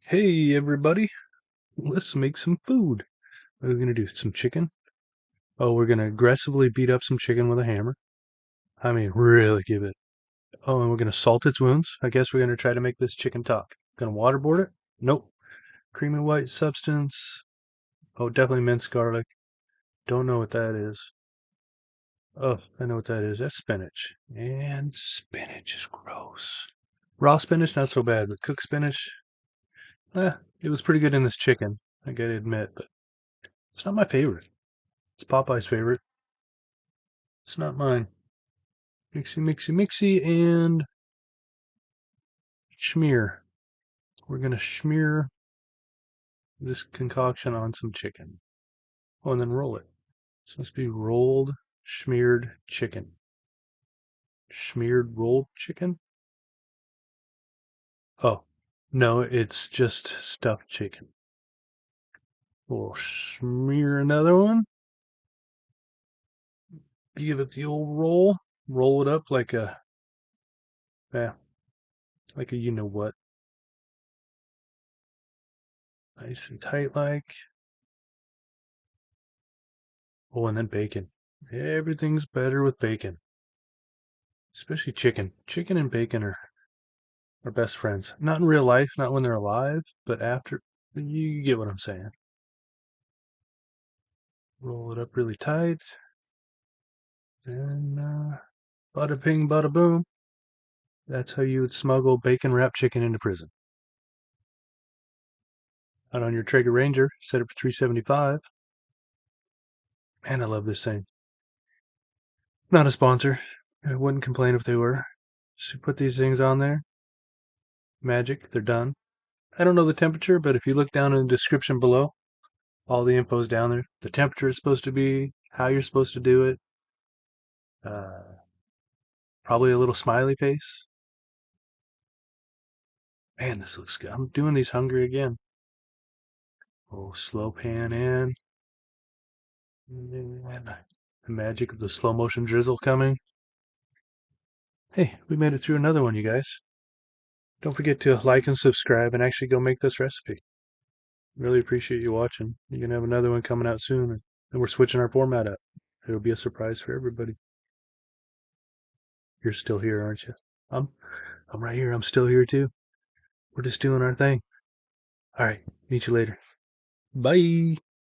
Hey everybody, let's make some food. What are we gonna do? Some chicken? Oh, we're gonna aggressively beat up some chicken with a hammer. I mean, really give it. Oh, and we're gonna salt its wounds. I guess we're gonna try to make this chicken talk. Gonna waterboard it? Nope. Creamy white substance. Oh, definitely minced garlic. Don't know what that is. Oh, I know what that is. That's spinach. And spinach is gross. Raw spinach, not so bad, but cooked spinach, it was pretty good in this chicken, I gotta admit, but it's not my favorite. It's Popeye's favorite. It's not mine. Mixy, mixy, mixy, and smear. We're going to smear this concoction on some chicken. Oh, and then roll it. This must be rolled, smeared chicken. Smeared rolled chicken? Oh, no, it's just stuffed chicken. We'll smear another one. Give it the old roll. Roll it up like a, you know what. Nice and tight like. Oh, and then bacon. Everything's better with bacon. Especially chicken. Chicken and bacon are best friends. Not in real life, not when they're alive, but after. You get what I'm saying. Roll it up really tight. And bada bing, bada boom. That's how you would smuggle bacon wrapped chicken into prison. Out on your Traeger Ranger, set it for 375. Man, I love this thing. Not a sponsor. I wouldn't complain if they were. So put these things on there. Magic, they're done. I don't know the temperature, but if you look down in the description below, all the info's down there. The temperature it's supposed to be, how you're supposed to do it, probably a little smiley face. Man, this looks good. I'm doing these hungry again. Oh, slow pan in. And the magic of the slow motion drizzle coming. Hey, we made it through another one, you guys. Don't forget to like and subscribe and actually go make this recipe. Really appreciate you watching. You're going to have another one coming out soon, and we're switching our format up. It'll be a surprise for everybody. You're still here, aren't you? I'm right here. I'm still here too. We're just doing our thing. All right. Meet you later. Bye.